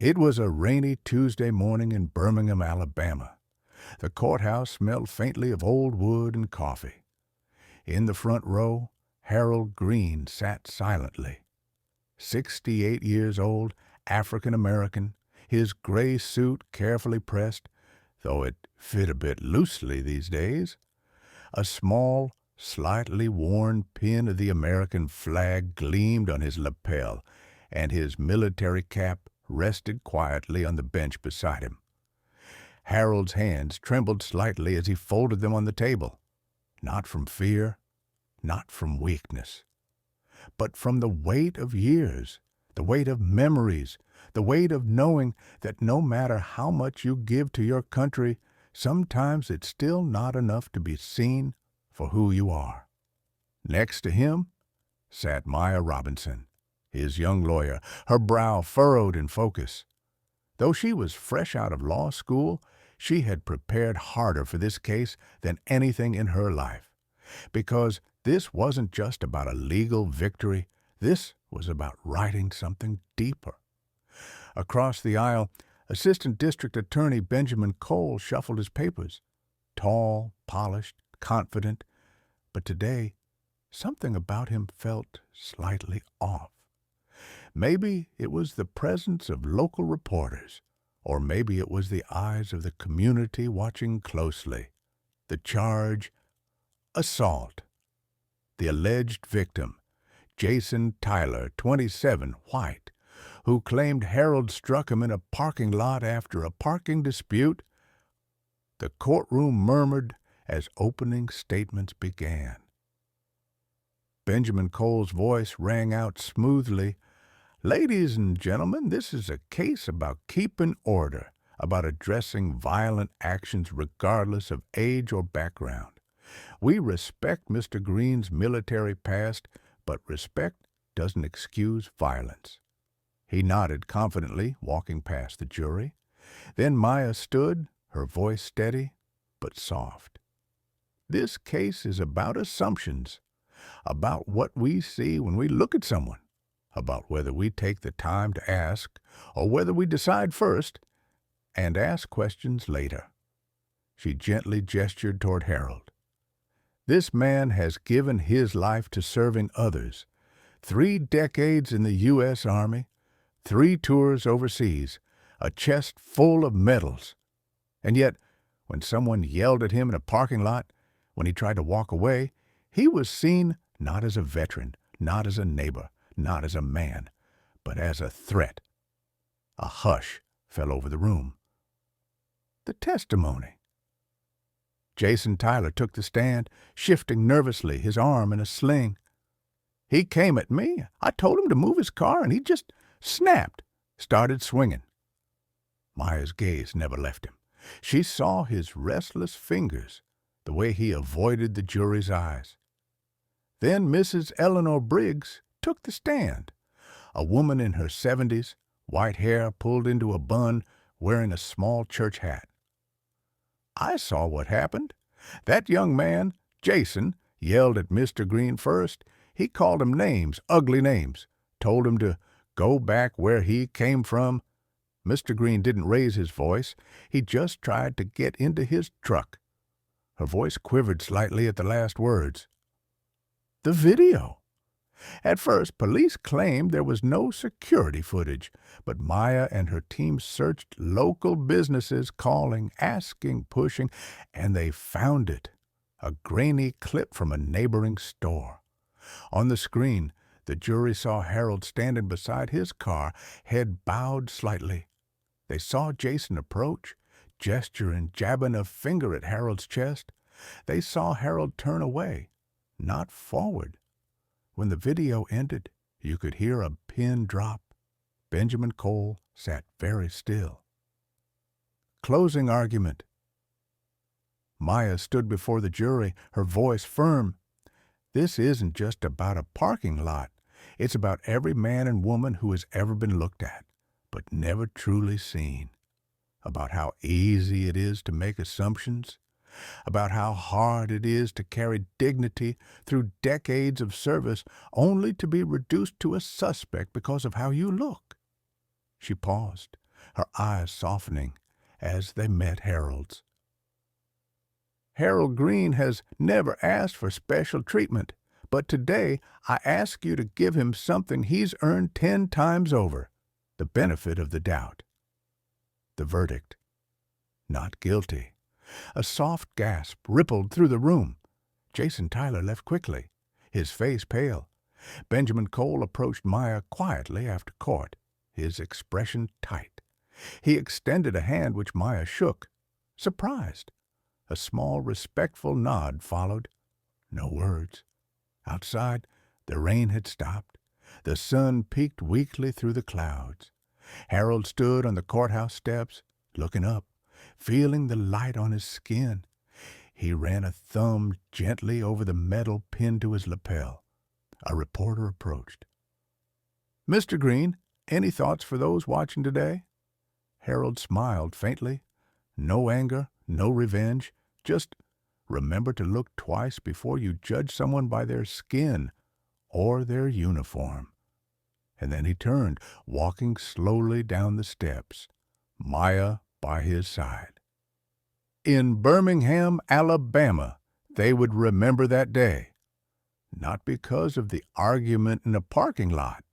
It was a rainy Tuesday morning in Birmingham, Alabama. The courthouse smelled faintly of old wood and coffee. In the front row, Harold Green sat silently. 68 years old, African-American, his gray suit carefully pressed, though it fit a bit loosely these days. A small, slightly worn pin of the American flag gleamed on his lapel, and his military cap rested quietly on the bench beside him. Harold's hands trembled slightly as he folded them on the table, not from fear, not from weakness, but from the weight of years, the weight of memories, the weight of knowing that no matter how much you give to your country, sometimes it's still not enough to be seen for who you are. Next to him sat Maya Robinson, his young lawyer, her brow furrowed in focus. Though she was fresh out of law school, she had prepared harder for this case than anything in her life, because this wasn't just about a legal victory. This was about writing something deeper. Across the aisle, Assistant District Attorney Benjamin Cole shuffled his papers, tall, polished, confident, but today something about him felt slightly off. Maybe it was the presence of local reporters, or maybe it was the eyes of the community watching closely. The charge: assault. The alleged victim, Jason Tyler, 27, white, who claimed Harold struck him in a parking lot after a parking dispute. The courtroom murmured as opening statements began. Benjamin Cole's voice rang out smoothly. "Ladies and gentlemen, this is a case about keeping order, about addressing violent actions regardless of age or background. We respect Mr. Green's military past, but respect doesn't excuse violence." He nodded confidently, walking past the jury. Then Maya stood, her voice steady but soft. "This case is about assumptions, about what we see when we look at someone, about whether we take the time to ask or whether we decide first and ask questions later." She gently gestured toward Harold. "This man has given his life to serving others. 3 decades in the U.S. Army, 3 tours overseas, a chest full of medals. And yet, when someone yelled at him in a parking lot, when he tried to walk away, he was seen not as a veteran, not as a neighbor, not as a man, but as a threat." A hush fell over the room. The testimony. Jason Tyler took the stand, shifting nervously, his arm in a sling. "He came at me. I told him to move his car, and he just snapped, started swinging." Maya's gaze never left him. She saw his restless fingers, the way he avoided the jury's eyes. Then Mrs. Eleanor Briggs took the stand, a woman in her 70s, white hair pulled into a bun, wearing a small church hat. "I saw what happened. That young man, Jason, yelled at Mr. Green first. He called him names, ugly names, told him to go back where he came from. Mr. Green didn't raise his voice. He just tried to get into his truck." Her voice quivered slightly at the last words. "The video. At first, police claimed there was no security footage, but Maya and her team searched local businesses, calling, asking, pushing, and they found it. A grainy clip from a neighboring store. On the screen, the jury saw Harold standing beside his car, head bowed slightly. They saw Jason approach, gesture and jabbing a finger at Harold's chest. They saw Harold turn away, not forward. When the video ended, you could hear a pin drop. Benjamin Cole sat very still. Closing argument. Maya stood before the jury, her voice firm. "This isn't just about a parking lot. It's about every man and woman who has ever been looked at, but never truly seen. About how easy it is to make assumptions, about how hard it is to carry dignity through decades of service only to be reduced to a suspect because of how you look." She paused, her eyes softening as they met Harold's. Harold Green has never asked for special treatment, but today I ask you to give him something he's earned 10 times over, the benefit of the doubt. The verdict: not guilty. A soft gasp rippled through the room. Jason Tyler left quickly, his face pale. Benjamin Cole approached Maya quietly after court, his expression tight. He extended a hand which Maya shook, surprised. A small, respectful nod followed. No words. Outside, the rain had stopped. The sun peeked weakly through the clouds. Harold stood on the courthouse steps, looking up, feeling the light on his skin. He ran a thumb gently over the metal pinned to his lapel. A reporter approached. "Mr. Green, any thoughts for those watching today?" Harold smiled faintly. No anger, no revenge, just remember to look twice before you judge someone by their skin or their uniform. And then he turned, walking slowly down the steps, Maya by his side. In Birmingham, Alabama, they would remember that day, not because of the argument in a parking lot,